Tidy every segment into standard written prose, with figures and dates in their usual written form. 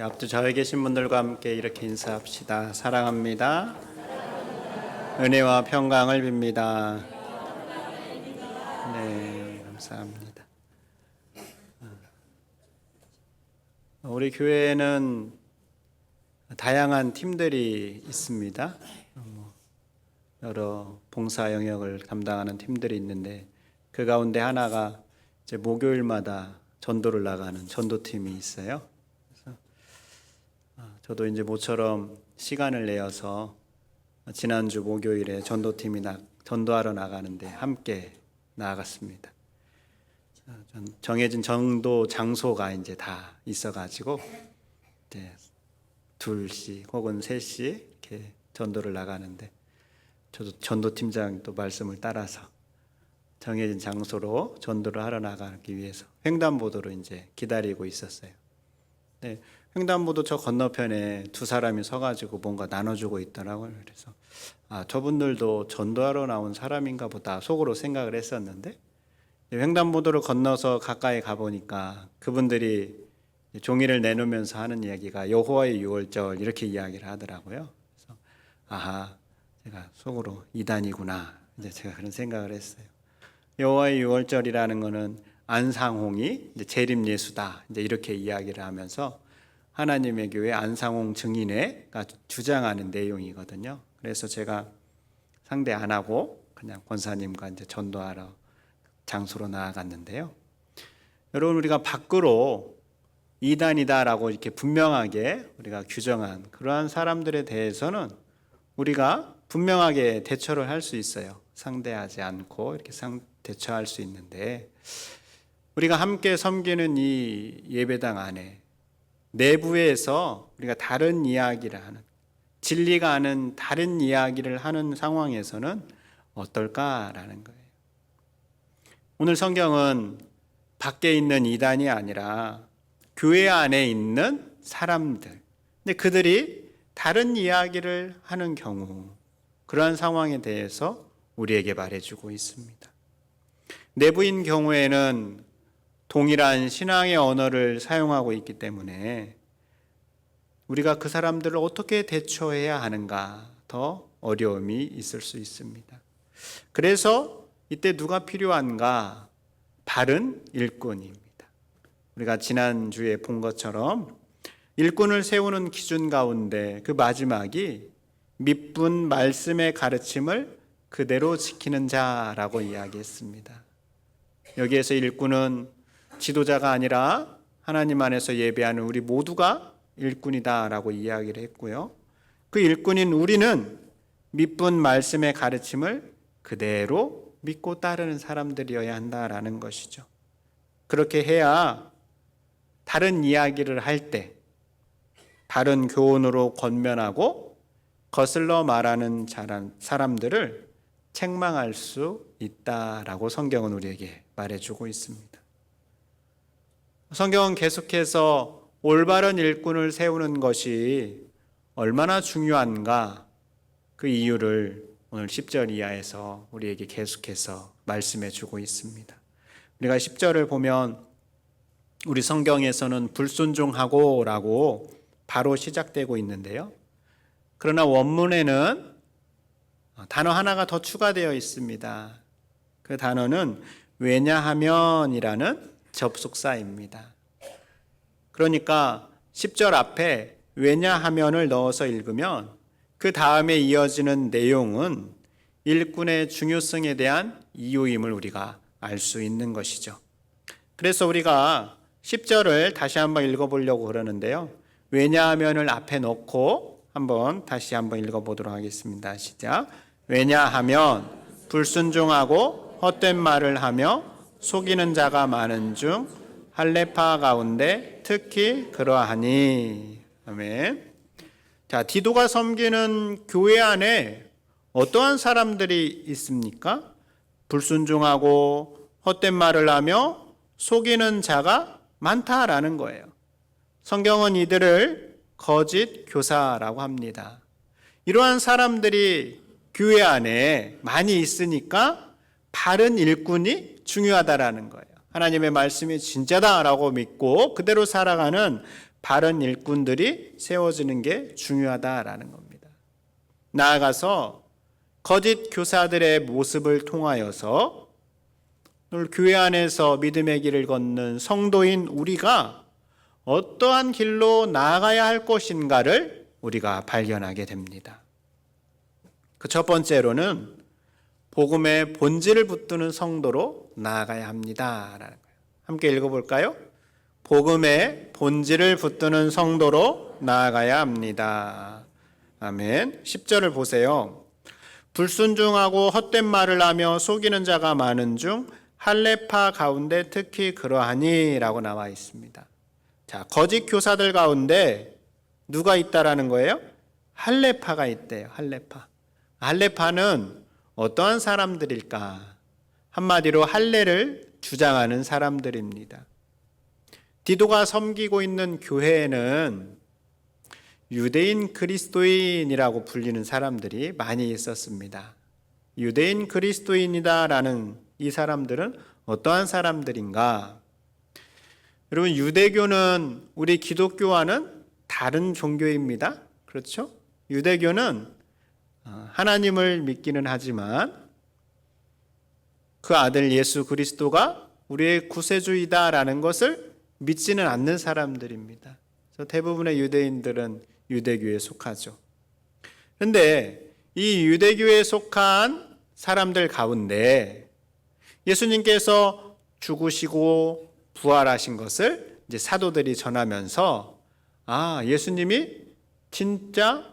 앞뒤 좌우에 계신 분들과 함께 이렇게 인사합시다. 사랑합니다. 은혜와 평강을 빕니다. 네, 감사합니다. 우리 교회에는 다양한 팀들이 있습니다. 여러 봉사 영역을 담당하는 팀들이 있는데 그 가운데 하나가 이제 목요일마다 전도를 나가는 전도팀이 있어요. 그래서 저도 이제 모처럼 시간을 내어서 지난주 목요일에 전도하러 나가는데 함께 나아갔습니다. 정해진 전도 장소가 이제 다 있어가지고 이제 2씩 혹은 3씩 이렇게 전도를 나가는데 저도 전도팀장 또 말씀을 따라서 정해진 장소로 전도를 하러 나가기 위해서 횡단보도로 이제 기다리고 있었어요. 네, 횡단보도 저 건너편에 2사람이 서가지고 뭔가 나눠주고 있더라고요. 그래서 저분들도 전도하러 나온 사람인가 보다 속으로 생각을 했었는데 횡단보도를 건너서 가까이 가보니까 그분들이 종이를 내놓으면서 하는 이야기가 여호와의 유월절 이렇게 이야기를 하더라고요. 그래서 제가 속으로 이단이구나 이제 제가 그런 생각을 했어요. 여호와의 유월절이라는 것은 안상홍이 이제 재림 예수다 이제 이렇게 이야기를 하면서 하나님의 교회 안상홍 증인회가 주장하는 내용이거든요. 그래서 제가 상대 안 하고 그냥 권사님과 이제 전도하러 장소로 나아갔는데요. 여러분, 우리가 밖으로 이단이다라고 이렇게 분명하게 우리가 규정한 그러한 사람들에 대해서는 우리가 분명하게 대처를 할 수 있어요. 상대하지 않고 이렇게 대처할 수 있는데 우리가 함께 섬기는 이 예배당 안에 내부에서 우리가 다른 이야기를 하는 진리가 아는 다른 이야기를 하는 상황에서는 어떨까라는 거예요. 오늘 성경은 밖에 있는 이단이 아니라 교회 안에 있는 사람들, 근데 그들이 다른 이야기를 하는 경우 그러한 상황에 대해서 우리에게 말해주고 있습니다. 내부인 경우에는 동일한 신앙의 언어를 사용하고 있기 때문에 우리가 그 사람들을 어떻게 대처해야 하는가 더 어려움이 있을 수 있습니다. 그래서 이때 누가 필요한가? 바른 일꾼입니다. 우리가 지난주에 본 것처럼 일꾼을 세우는 기준 가운데 그 마지막이 믿분 말씀의 가르침을 그대로 지키는 자라고 이야기했습니다. 여기에서 일꾼은 지도자가 아니라 하나님 안에서 예배하는 우리 모두가 일꾼이다라고 이야기를 했고요. 그 일꾼인 우리는 믿분 말씀의 가르침을 그대로 믿고 따르는 사람들이어야 한다라는 것이죠. 그렇게 해야 다른 이야기를 할 때 다른 교훈으로 권면하고 거슬러 말하는 사람들을 책망할 수 있다라고 성경은 우리에게 말해주고 있습니다. 성경은 계속해서 올바른 일꾼을 세우는 것이 얼마나 중요한가 그 이유를 오늘 10절 이하에서 우리에게 계속해서 말씀해 주고 있습니다. 우리가 10절을 보면 우리 성경에서는 불순종하고 라고 바로 시작되고 있는데요. 그러나 원문에는 단어 하나가 더 추가되어 있습니다. 그 단어는 왜냐하면이라는 접속사입니다. 그러니까 10절 앞에 왜냐하면을 넣어서 읽으면 그 다음에 이어지는 내용은 일꾼의 중요성에 대한 이유임을 우리가 알 수 있는 것이죠. 그래서 우리가 10절을 다시 한번 읽어보려고 그러는데요. 왜냐하면을 앞에 넣고 다시 한번 읽어보도록 하겠습니다. 시작. 왜냐하면 불순종하고 헛된 말을 하며 속이는 자가 많은 중 할례파 가운데 특히 그러하니. 아멘. 자, 디도가 섬기는 교회 안에 어떠한 사람들이 있습니까? 불순종하고 헛된 말을 하며 속이는 자가 많다라는 거예요. 성경은 이들을 거짓 교사라고 합니다. 이러한 사람들이 교회 안에 많이 있으니까 바른 일꾼이 중요하다라는 거예요. 하나님의 말씀이 진짜다라고 믿고 그대로 살아가는 바른 일꾼들이 세워지는 게 중요하다라는 겁니다. 나아가서 거짓 교사들의 모습을 통하여서 오늘 교회 안에서 믿음의 길을 걷는 성도인 우리가 어떠한 길로 나아가야 할 것인가를 우리가 발견하게 됩니다. 그 첫 번째로는 복음의 본질을 붙드는 성도로 나아가야 합니다라는 거예요. 함께 읽어볼까요? 복음의 본질을 붙드는 성도로 나아가야 합니다. 아멘. 10절을 보세요. 불순종하고 헛된 말을 하며 속이는 자가 많은 중 할례파 가운데 특히 그러하니 라고 나와 있습니다. 자, 거짓 교사들 가운데 누가 있다라는 거예요? 할례파가 있대요. 할례파. 할례파는 어떠한 사람들일까? 한마디로 할례를 주장하는 사람들입니다. 디도가 섬기고 있는 교회에는 유대인 그리스도인이라고 불리는 사람들이 많이 있었습니다. 유대인 그리스도인이다라는 이 사람들은 어떠한 사람들인가? 여러분, 유대교는 우리 기독교와는 다른 종교입니다. 그렇죠? 유대교는 하나님을 믿기는 하지만 그 아들 예수 그리스도가 우리의 구세주이다라는 것을 믿지는 않는 사람들입니다. 그래서 대부분의 유대인들은 유대교에 속하죠. 그런데 이 유대교에 속한 사람들 가운데 예수님께서 죽으시고 부활하신 것을 이제 사도들이 전하면서 예수님이 진짜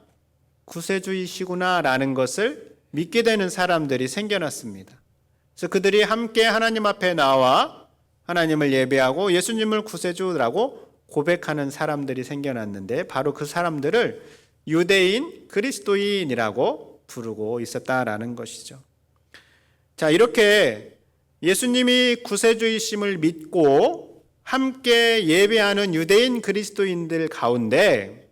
구세주이시구나라는 것을 믿게 되는 사람들이 생겨났습니다. 그래서 그들이 함께 하나님 앞에 나와 하나님을 예배하고 예수님을 구세주라고 고백하는 사람들이 생겨났는데 바로 그 사람들을 유대인 그리스도인이라고 부르고 있었다라는 것이죠. 자, 이렇게 예수님이 구세주이심을 믿고 함께 예배하는 유대인 그리스도인들 가운데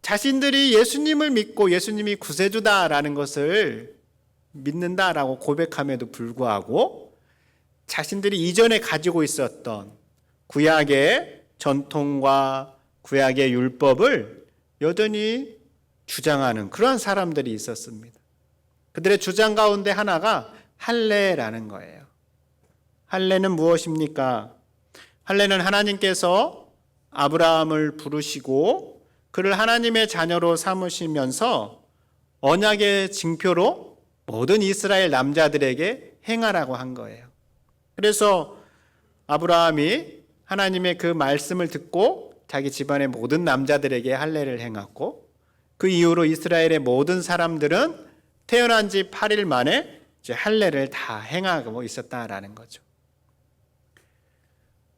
자신들이 예수님을 믿고 예수님이 구세주다라는 것을 믿는다라고 고백함에도 불구하고 자신들이 이전에 가지고 있었던 구약의 전통과 구약의 율법을 여전히 주장하는 그러한 사람들이 있었습니다. 그들의 주장 가운데 하나가 할례라는 거예요. 할례는 무엇입니까? 할례는 하나님께서 아브라함을 부르시고 그를 하나님의 자녀로 삼으시면서 언약의 징표로 모든 이스라엘 남자들에게 행하라고 한 거예요. 그래서 아브라함이 하나님의 그 말씀을 듣고 자기 집안의 모든 남자들에게 할례를 행했고 그 이후로 이스라엘의 모든 사람들은 태어난 지 8일 만에 이제 할례를 다 행하고 있었다라는 거죠.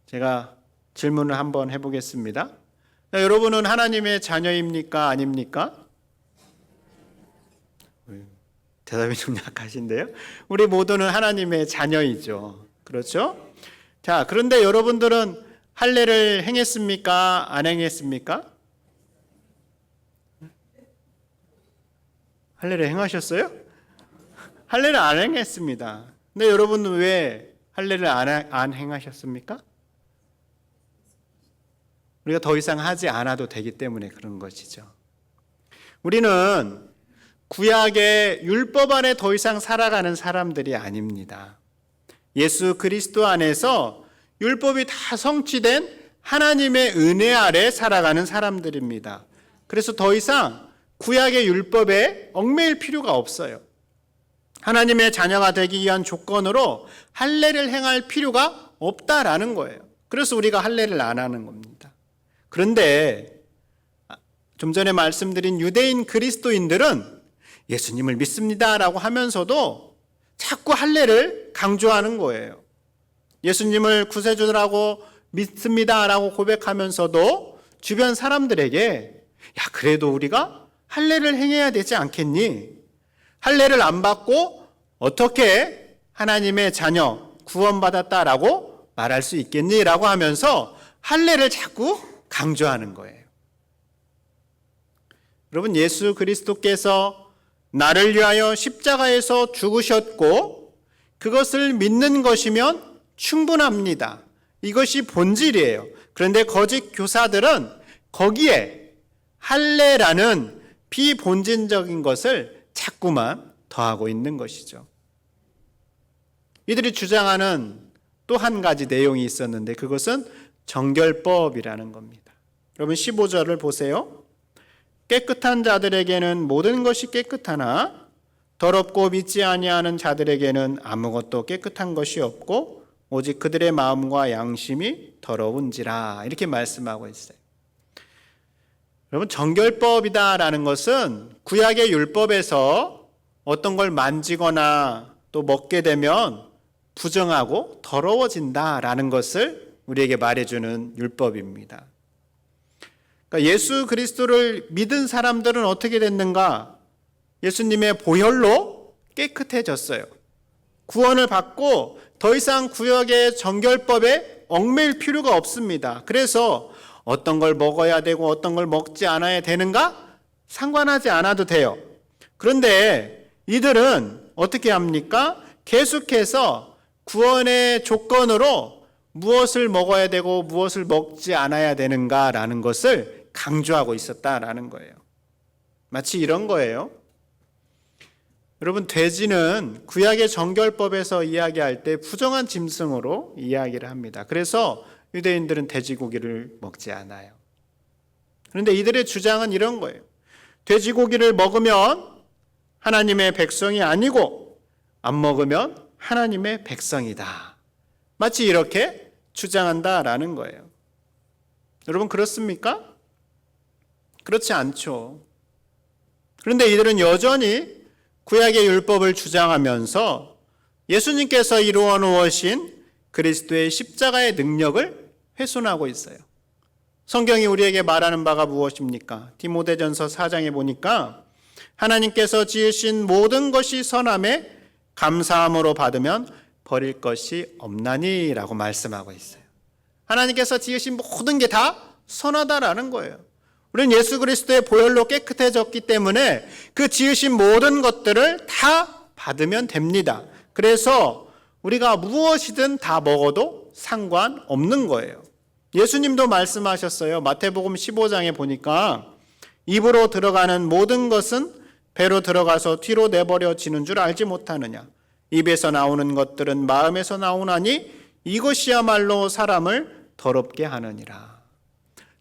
제가 질문을 한번 해보겠습니다. 여러분은 하나님의 자녀입니까? 아닙니까? 대답이 좀 약하신데요. 우리 모두는 하나님의 자녀이죠. 그렇죠? 자, 그런데 여러분들은 할례를 행했습니까? 안 행했습니까? 할례를 행하셨어요? 할례를 안 행했습니다. 근데 여러분은 왜 할례를 안 행하셨습니까? 우리가 더 이상 하지 않아도 되기 때문에 그런 것이죠. 우리는 구약의 율법 안에 더 이상 살아가는 사람들이 아닙니다. 예수 그리스도 안에서 율법이 다 성취된 하나님의 은혜 아래 살아가는 사람들입니다. 그래서 더 이상 구약의 율법에 얽매일 필요가 없어요. 하나님의 자녀가 되기 위한 조건으로 할례를 행할 필요가 없다라는 거예요. 그래서 우리가 할례를 안 하는 겁니다. 그런데 좀 전에 말씀드린 유대인 그리스도인들은 예수님을 믿습니다라고 하면서도 자꾸 할례를 강조하는 거예요. 예수님을 구세주라고 믿습니다라고 고백하면서도 주변 사람들에게 그래도 우리가 할례를 행해야 되지 않겠니? 할례를 안 받고 어떻게 하나님의 자녀 구원받았다라고 말할 수 있겠니? 라고 하면서 할례를 자꾸 강조하는 거예요. 여러분, 예수 그리스도께서 나를 위하여 십자가에서 죽으셨고 그것을 믿는 것이면 충분합니다. 이것이 본질이에요. 그런데 거짓 교사들은 거기에 할례라는 비본질적인 것을 자꾸만 더하고 있는 것이죠. 이들이 주장하는 또 한 가지 내용이 있었는데 그것은 정결법이라는 겁니다. 여러분 15절을 보세요. 깨끗한 자들에게는 모든 것이 깨끗하나 더럽고 믿지 아니하는 자들에게는 아무것도 깨끗한 것이 없고 오직 그들의 마음과 양심이 더러운지라, 이렇게 말씀하고 있어요. 여러분 정결법이다라는 것은 구약의 율법에서 어떤 걸 만지거나 또 먹게 되면 부정하고 더러워진다라는 것을 우리에게 말해주는 율법입니다. 그러니까 예수 그리스도를 믿은 사람들은 어떻게 됐는가? 예수님의 보혈로 깨끗해졌어요. 구원을 받고 더 이상 구약의 정결법에 얽매일 필요가 없습니다. 그래서 어떤 걸 먹어야 되고 어떤 걸 먹지 않아야 되는가? 상관하지 않아도 돼요. 그런데 이들은 어떻게 합니까? 계속해서 구원의 조건으로 무엇을 먹어야 되고 무엇을 먹지 않아야 되는가라는 것을 강조하고 있었다라는 거예요. 마치 이런 거예요. 여러분, 돼지는 구약의 정결법에서 이야기할 때 부정한 짐승으로 이야기를 합니다. 그래서 유대인들은 돼지고기를 먹지 않아요. 그런데 이들의 주장은 이런 거예요. 돼지고기를 먹으면 하나님의 백성이 아니고 안 먹으면 하나님의 백성이다. 마치 이렇게 주장한다라는 거예요. 여러분 그렇습니까? 그렇지 않죠. 그런데 이들은 여전히 구약의 율법을 주장하면서 예수님께서 이루어 놓으신 그리스도의 십자가의 능력을 훼손하고 있어요. 성경이 우리에게 말하는 바가 무엇입니까? 디모데전서 4장에 보니까 하나님께서 지으신 모든 것이 선함에 감사함으로 받으면 버릴 것이 없나니 라고 말씀하고 있어요. 하나님께서 지으신 모든 게 다 선하다라는 거예요. 우리는 예수 그리스도의 보혈로 깨끗해졌기 때문에 그 지으신 모든 것들을 다 받으면 됩니다. 그래서 우리가 무엇이든 다 먹어도 상관없는 거예요. 예수님도 말씀하셨어요. 마태복음 15장에 보니까 입으로 들어가는 모든 것은 배로 들어가서 뒤로 내버려지는 줄 알지 못하느냐. 입에서 나오는 것들은 마음에서 나오나니 이것이야말로 사람을 더럽게 하느니라.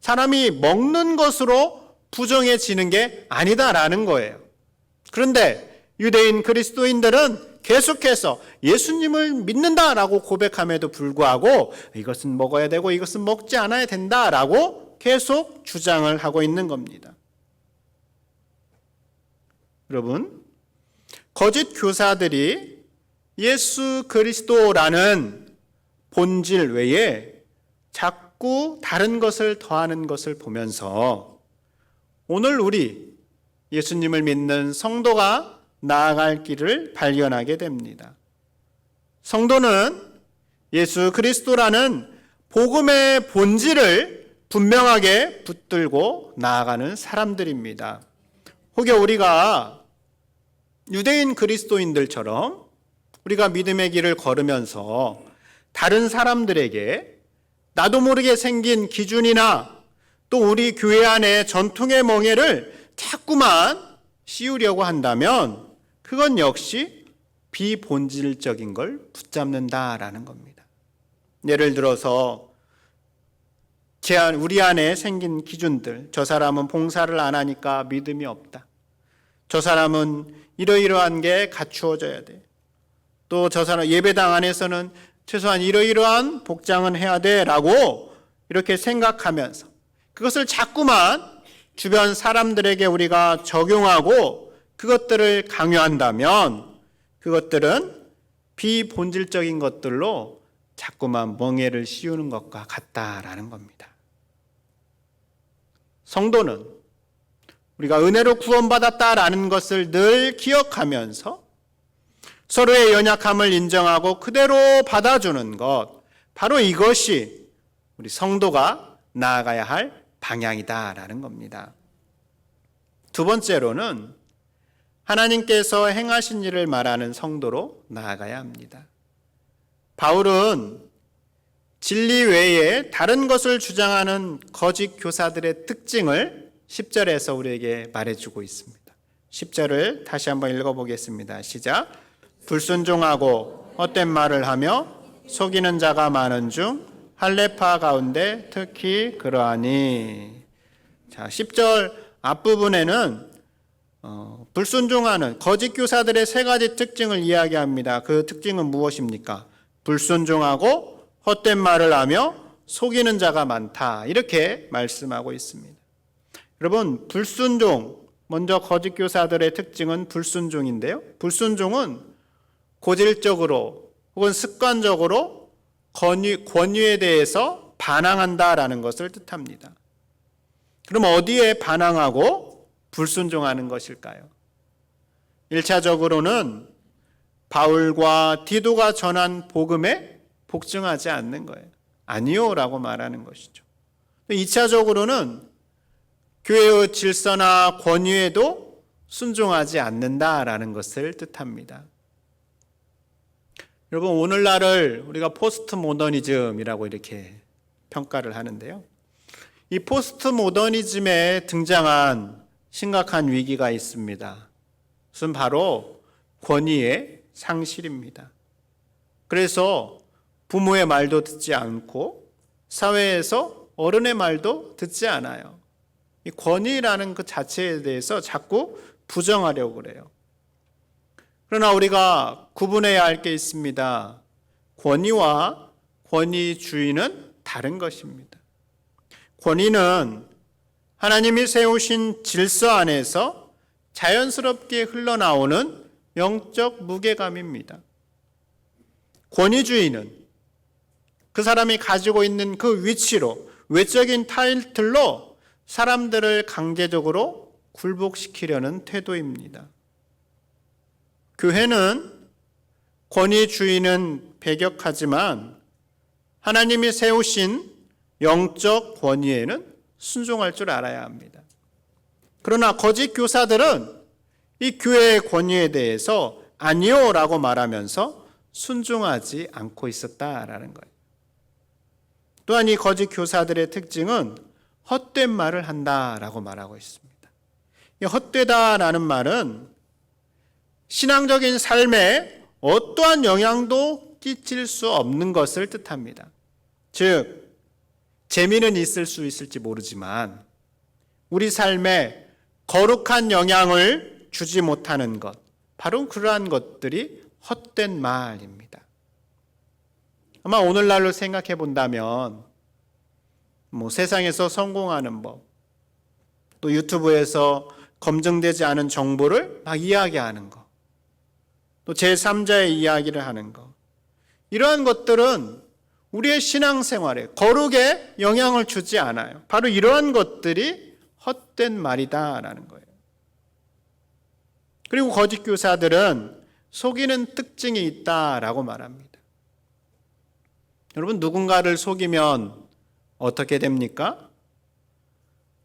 사람이 먹는 것으로 부정해지는 게 아니다라는 거예요. 그런데 유대인 그리스도인들은 계속해서 예수님을 믿는다라고 고백함에도 불구하고 이것은 먹어야 되고 이것은 먹지 않아야 된다라고 계속 주장을 하고 있는 겁니다. 여러분, 거짓 교사들이 예수 그리스도라는 본질 외에 자꾸 다른 것을 더하는 것을 보면서 오늘 우리 예수님을 믿는 성도가 나아갈 길을 발견하게 됩니다. 성도는 예수 그리스도라는 복음의 본질을 분명하게 붙들고 나아가는 사람들입니다. 혹여 우리가 유대인 그리스도인들처럼 우리가 믿음의 길을 걸으면서 다른 사람들에게 나도 모르게 생긴 기준이나 또 우리 교회 안에 전통의 멍에를 자꾸만 씌우려고 한다면 그건 역시 비본질적인 걸 붙잡는다라는 겁니다. 예를 들어서 우리 안에 생긴 기준들, 저 사람은 봉사를 안 하니까 믿음이 없다. 저 사람은 이러이러한 게 갖추어져야 돼. 또 저 사람 예배당 안에서는 최소한 이러이러한 복장은 해야 돼라고 이렇게 생각하면서 그것을 자꾸만 주변 사람들에게 우리가 적용하고 그것들을 강요한다면 그것들은 비본질적인 것들로 자꾸만 멍에를 씌우는 것과 같다라는 겁니다. 성도는 우리가 은혜로 구원받았다라는 것을 늘 기억하면서 서로의 연약함을 인정하고 그대로 받아주는 것, 바로 이것이 우리 성도가 나아가야 할 방향이다라는 겁니다. 두 번째로는 하나님께서 행하신 일을 말하는 성도로 나아가야 합니다. 바울은 진리 외에 다른 것을 주장하는 거짓 교사들의 특징을 10절에서 우리에게 말해주고 있습니다. 10절을 다시 한번 읽어보겠습니다. 시작. 불순종하고 헛된 말을 하며 속이는 자가 많은 중 할례파 가운데 특히 그러하니. 자, 10절 앞부분에는 불순종하는 거짓 교사들의 세 가지 특징을 이야기합니다. 그 특징은 무엇입니까? 불순종하고 헛된 말을 하며 속이는 자가 많다. 이렇게 말씀하고 있습니다. 여러분, 불순종, 먼저 거짓 교사들의 특징은 불순종인데요. 불순종은 고질적으로 혹은 습관적으로 권위에 대해서 반항한다라는 것을 뜻합니다. 그럼 어디에 반항하고 불순종하는 것일까요? 1차적으로는 바울과 디도가 전한 복음에 복종하지 않는 거예요. 아니요 라고 말하는 것이죠. 2차적으로는 교회의 질서나 권위에도 순종하지 않는다라는 것을 뜻합니다. 여러분, 오늘날을 우리가 포스트 모더니즘이라고 이렇게 평가를 하는데요. 이 포스트 모더니즘에 등장한 심각한 위기가 있습니다. 그것은 바로 권위의 상실입니다. 그래서 부모의 말도 듣지 않고 사회에서 어른의 말도 듣지 않아요. 이 권위라는 그 자체에 대해서 자꾸 부정하려고 그래요. 그러나 우리가 구분해야 할 게 있습니다. 권위와 권위주의는 다른 것입니다. 권위는 하나님이 세우신 질서 안에서 자연스럽게 흘러나오는 영적 무게감입니다. 권위주의는 그 사람이 가지고 있는 그 위치로, 외적인 타이틀로 사람들을 강제적으로 굴복시키려는 태도입니다. 교회는 권위주의는 배격하지만 하나님이 세우신 영적 권위에는 순종할 줄 알아야 합니다. 그러나 거짓 교사들은 이 교회의 권위에 대해서 아니요 라고 말하면서 순종하지 않고 있었다라는 거예요. 또한 이 거짓 교사들의 특징은 헛된 말을 한다라고 말하고 있습니다. 이 헛되다라는 말은 신앙적인 삶에 어떠한 영향도 끼칠 수 없는 것을 뜻합니다. 즉, 재미는 있을 수 있을지 모르지만 우리 삶에 거룩한 영향을 주지 못하는 것, 바로 그러한 것들이 헛된 말입니다. 아마 오늘날로 생각해 본다면 세상에서 성공하는 법, 또 유튜브에서 검증되지 않은 정보를 막 이야기하는 것, 또 제3자의 이야기를 하는 것, 이러한 것들은 우리의 신앙생활에 거룩에 영향을 주지 않아요. 바로 이러한 것들이 헛된 말이다라는 거예요. 그리고 거짓 교사들은 속이는 특징이 있다라고 말합니다. 여러분, 누군가를 속이면 어떻게 됩니까?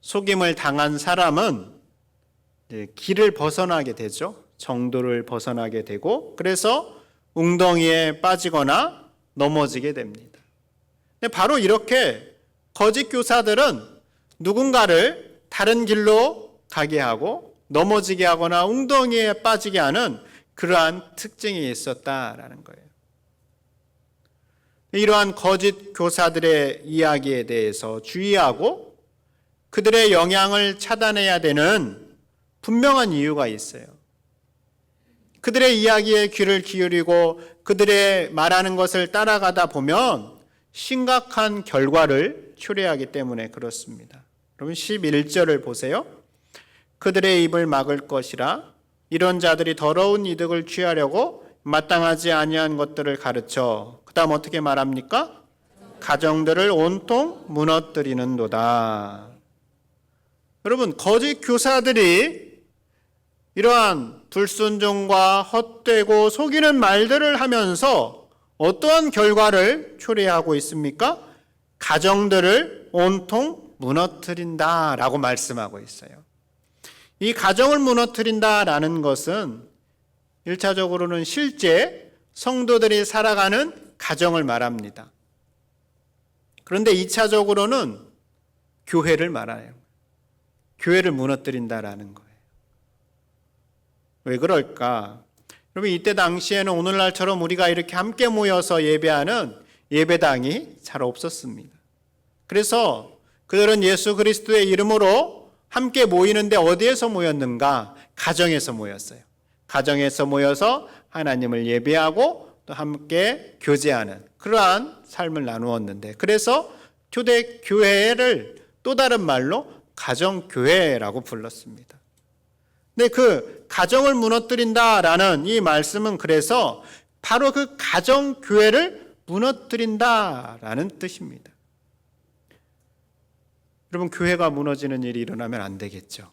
속임을 당한 사람은 길을 벗어나게 되죠. 정도를 벗어나게 되고, 그래서 웅덩이에 빠지거나 넘어지게 됩니다. 바로 이렇게 거짓 교사들은 누군가를 다른 길로 가게 하고 넘어지게 하거나 웅덩이에 빠지게 하는 그러한 특징이 있었다라는 거예요. 이러한 거짓 교사들의 이야기에 대해서 주의하고 그들의 영향을 차단해야 되는 분명한 이유가 있어요. 그들의 이야기에 귀를 기울이고 그들의 말하는 것을 따라가다 보면 심각한 결과를 초래하기 때문에 그렇습니다. 여러분, 11절을 보세요. 그들의 입을 막을 것이라. 이런 자들이 더러운 이득을 취하려고 마땅하지 아니한 것들을 가르쳐. 그 다음 어떻게 말합니까? 가정들을 온통 무너뜨리는도다. 여러분, 거짓 교사들이 이러한 불순종과 헛되고 속이는 말들을 하면서 어떠한 결과를 초래하고 있습니까? 가정들을 온통 무너뜨린다라고 말씀하고 있어요. 이 가정을 무너뜨린다라는 것은 1차적으로는 실제 성도들이 살아가는 가정을 말합니다. 그런데 2차적으로는 교회를 말하요. 교회를 무너뜨린다라는 거예요. 왜 그럴까? 여러분, 이때 당시에는 오늘날처럼 우리가 이렇게 함께 모여서 예배하는 예배당이 잘 없었습니다. 그래서 그들은 예수 그리스도의 이름으로 함께 모이는데 어디에서 모였는가? 가정에서 모였어요. 가정에서 모여서 하나님을 예배하고 또 함께 교제하는 그러한 삶을 나누었는데, 그래서 초대 교회를 또 다른 말로 가정교회라고 불렀습니다. 근데 그 가정을 무너뜨린다라는 이 말씀은 그래서 바로 그 가정교회를 무너뜨린다라는 뜻입니다. 여러분, 교회가 무너지는 일이 일어나면 안 되겠죠.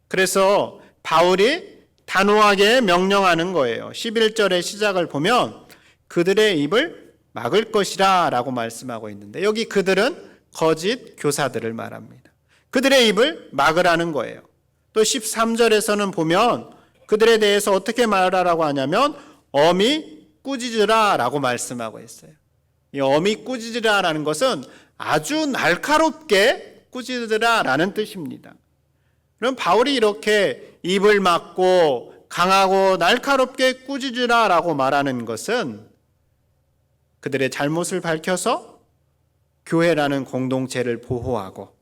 그래서 바울이 단호하게 명령하는 거예요. 11절의 시작을 보면 그들의 입을 막을 것이라 라고 말씀하고 있는데, 여기 그들은 거짓 교사들을 말합니다. 그들의 입을 막으라는 거예요. 또 13절에서는 보면 그들에 대해서 어떻게 말하라고 하냐면 어미 꾸짖으라 라고 말씀하고 있어요. 이 어미 꾸짖으라 라는 것은 아주 날카롭게 꾸짖으라 라는 뜻입니다. 그럼 바울이 이렇게 입을 막고 강하고 날카롭게 꾸짖으라 라고 말하는 것은 그들의 잘못을 밝혀서 교회라는 공동체를 보호하고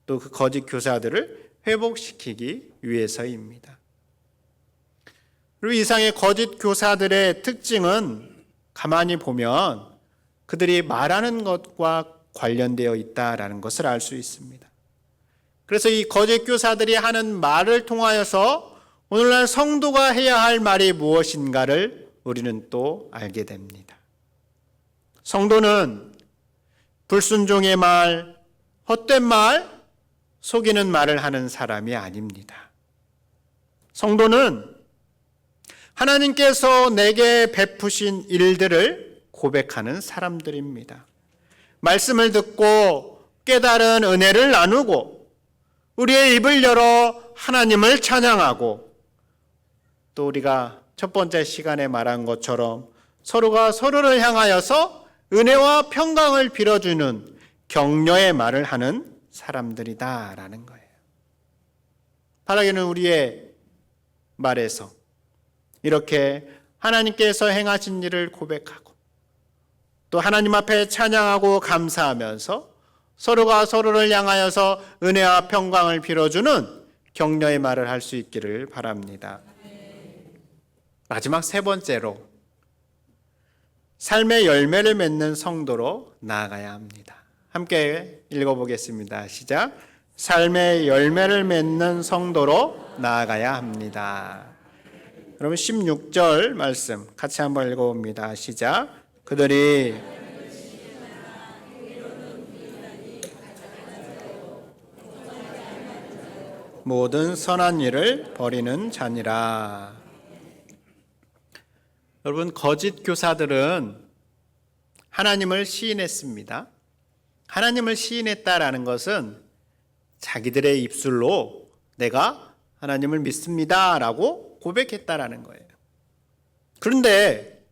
또 그 거짓 교사들을 회복시키기 위해서입니다. 그리고 이상의 거짓 교사들의 특징은 가만히 보면 그들이 말하는 것과 관련되어 있다라는 것을 알 수 있습니다. 그래서 이 거짓 교사들이 하는 말을 통하여서 오늘날 성도가 해야 할 말이 무엇인가를 우리는 또 알게 됩니다. 성도는 불순종의 말, 헛된 말, 속이는 말을 하는 사람이 아닙니다. 성도는 하나님께서 내게 베푸신 일들을 고백하는 사람들입니다. 말씀을 듣고 깨달은 은혜를 나누고 우리의 입을 열어 하나님을 찬양하고 또 우리가 첫 번째 시간에 말한 것처럼 서로가 서로를 향하여서 은혜와 평강을 빌어주는 격려의 말을 하는 사람들이다라는 거예요. 바라기는 우리의 말에서 이렇게 하나님께서 행하신 일을 고백하고 또 하나님 앞에 찬양하고 감사하면서 서로가 서로를 향하여서 은혜와 평강을 빌어주는 격려의 말을 할 수 있기를 바랍니다. 마지막 세 번째로 삶의 열매를 맺는 성도로 나아가야 합니다. 함께 읽어보겠습니다. 시작. 삶의 열매를 맺는 성도로 나아가야 합니다. 여러분 16절 말씀 같이 한번 읽어봅니다. 시작. 그들이 모든 선한 일을 버리는 자니라. 여러분, 거짓 교사들은 하나님을 시인했습니다. 하나님을 시인했다라는 것은 자기들의 입술로 내가 하나님을 믿습니다라고 고백했다라는 거예요. 그런데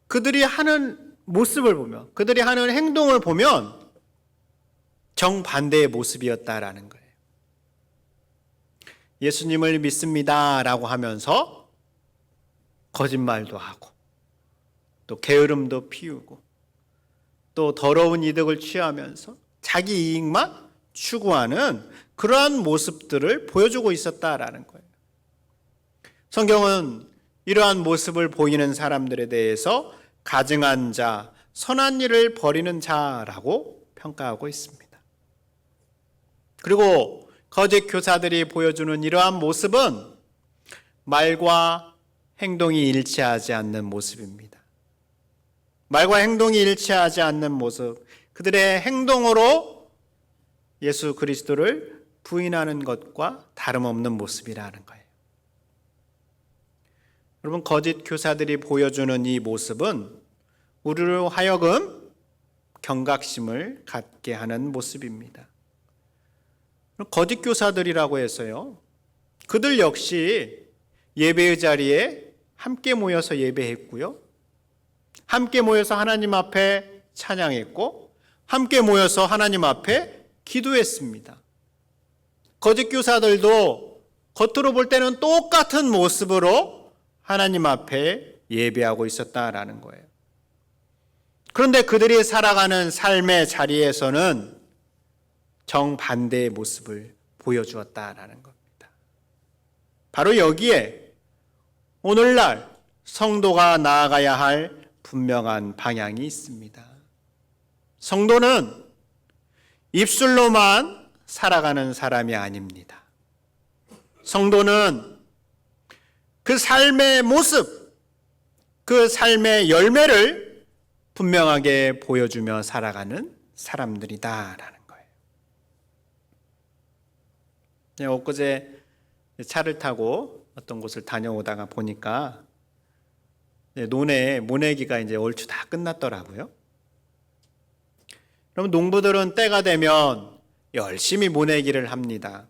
그들이 하는 모습을 보면, 그들이 하는 행동을 보면 정반대의 모습이었다라는 거예요. 예수님을 믿습니다라고 하면서 거짓말도 하고 또 게으름도 피우고 또 더러운 이득을 취하면서 자기 이익만 추구하는 그러한 모습들을 보여주고 있었다라는 거예요. 성경은 이러한 모습을 보이는 사람들에 대해서 가증한 자, 선한 일을 버리는 자라고 평가하고 있습니다. 그리고 거짓 교사들이 보여주는 이러한 모습은 말과 행동이 일치하지 않는 모습입니다. 말과 행동이 일치하지 않는 모습, 그들의 행동으로 예수 그리스도를 부인하는 것과 다름없는 모습이라는 거예요. 여러분, 거짓 교사들이 보여주는 이 모습은 우리로 하여금 경각심을 갖게 하는 모습입니다. 거짓 교사들이라고 해서요, 그들 역시 예배의 자리에 함께 모여서 예배했고요, 함께 모여서 하나님 앞에 찬양했고 함께 모여서 하나님 앞에 기도했습니다. 거짓 교사들도 겉으로 볼 때는 똑같은 모습으로 하나님 앞에 예배하고 있었다라는 거예요. 그런데 그들이 살아가는 삶의 자리에서는 정반대의 모습을 보여주었다라는 겁니다. 바로 여기에 오늘날 성도가 나아가야 할 분명한 방향이 있습니다. 성도는 입술로만 살아가는 사람이 아닙니다. 성도는 그 삶의 모습, 그 삶의 열매를 분명하게 보여주며 살아가는 사람들이다라는 거예요. 엊그제 차를 타고 어떤 곳을 다녀오다가 보니까 논에 모내기가 이제 얼추 다 끝났더라고요. 그럼 농부들은 때가 되면 열심히 모내기를 합니다.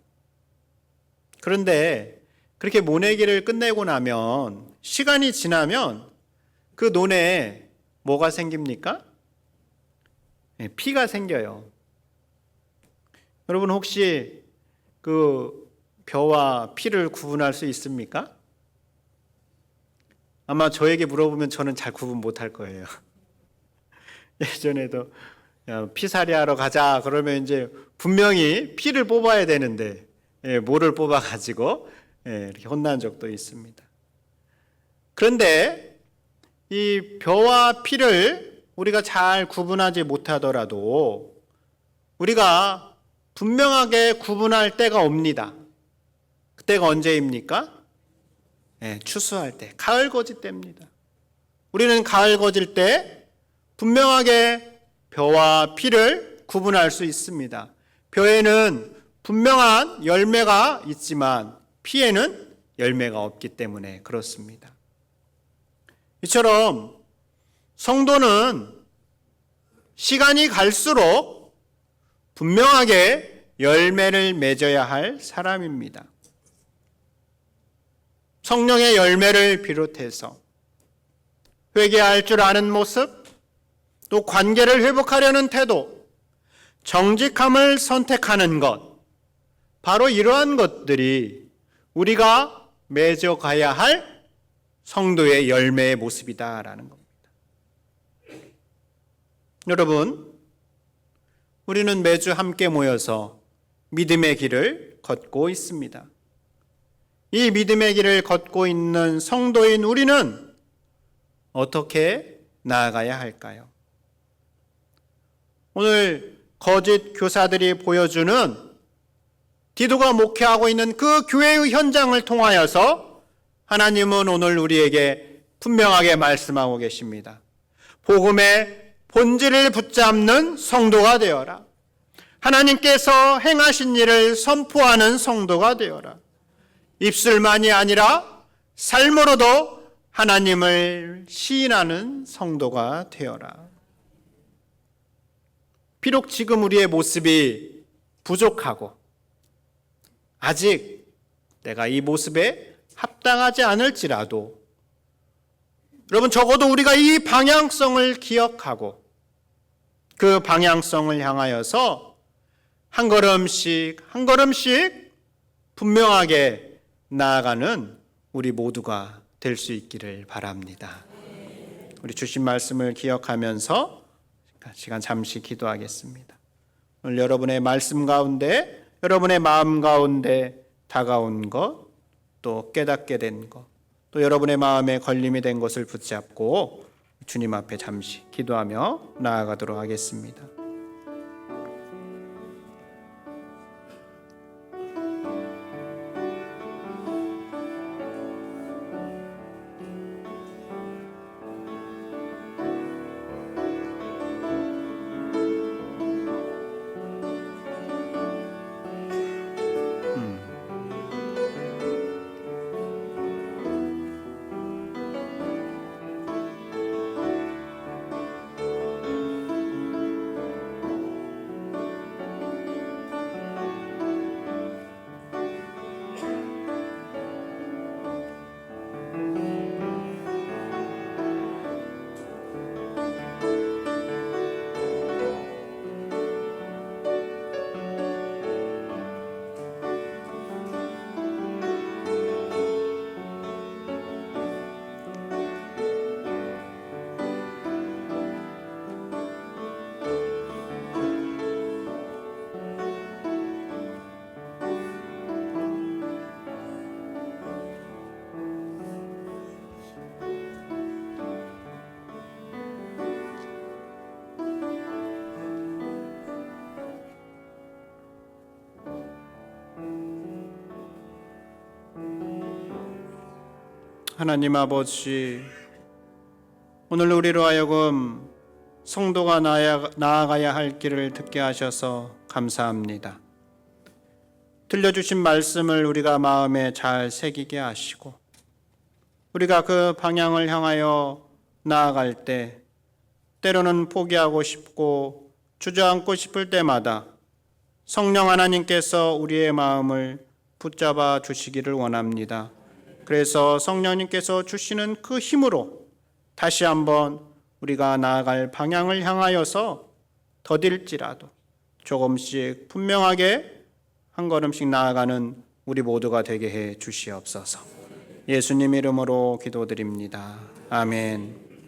그런데 그렇게 모내기를 끝내고 나면 시간이 지나면 그 논에 뭐가 생깁니까? 피가 생겨요. 여러분 혹시 그 벼와 피를 구분할 수 있습니까? 아마 저에게 물어보면 저는 잘 구분 못할 거예요. 예전에도 피살이 하러 가자 그러면 이제 분명히 피를 뽑아야 되는데 모를 뽑아가지고 이렇게 혼난 적도 있습니다. 그런데 이 벼와 피를 우리가 잘 구분하지 못하더라도 우리가 분명하게 구분할 때가 옵니다. 그때가 언제입니까? 추수할 때, 가을 거질 때입니다. 우리는 가을 거질 때 분명하게 벼와 피를 구분할 수 있습니다. 벼에는 분명한 열매가 있지만 피에는 열매가 없기 때문에 그렇습니다. 이처럼 성도는 시간이 갈수록 분명하게 열매를 맺어야 할 사람입니다. 성령의 열매를 비롯해서 회개할 줄 아는 모습, 또 관계를 회복하려는 태도, 정직함을 선택하는 것, 바로 이러한 것들이 우리가 맺어가야 할 성도의 열매의 모습이다라는 겁니다. 여러분, 우리는 매주 함께 모여서 믿음의 길을 걷고 있습니다. 이 믿음의 길을 걷고 있는 성도인 우리는 어떻게 나아가야 할까요? 오늘 거짓 교사들이 보여주는 디도가 목회하고 있는 그 교회의 현장을 통하여서 하나님은 오늘 우리에게 분명하게 말씀하고 계십니다. 복음의 본질을 붙잡는 성도가 되어라. 하나님께서 행하신 일을 선포하는 성도가 되어라. 입술만이 아니라 삶으로도 하나님을 시인하는 성도가 되어라. 비록 지금 우리의 모습이 부족하고 아직 내가 이 모습에 합당하지 않을지라도 여러분 적어도 우리가 이 방향성을 기억하고 그 방향성을 향하여서 한 걸음씩 한 걸음씩 분명하게 나아가는 우리 모두가 될 수 있기를 바랍니다. 우리 주신 말씀을 기억하면서 시간 잠시 기도하겠습니다. 오늘 여러분의 말씀 가운데 여러분의 마음 가운데 다가온 것, 또 깨닫게 된 것, 또 여러분의 마음에 걸림이 된 것을 붙잡고 주님 앞에 잠시 기도하며 나아가도록 하겠습니다. 하나님 아버지, 오늘 우리로 하여금 성도가 나아가야 할 길을 듣게 하셔서 감사합니다. 들려주신 말씀을 우리가 마음에 잘 새기게 하시고 우리가 그 방향을 향하여 나아갈 때 때로는 포기하고 싶고 주저앉고 싶을 때마다 성령 하나님께서 우리의 마음을 붙잡아 주시기를 원합니다. 그래서 성령님께서 주시는 그 힘으로 다시 한번 우리가 나아갈 방향을 향하여서 더딜지라도 조금씩 분명하게 한 걸음씩 나아가는 우리 모두가 되게 해 주시옵소서. 예수님 이름으로 기도드립니다. 아멘.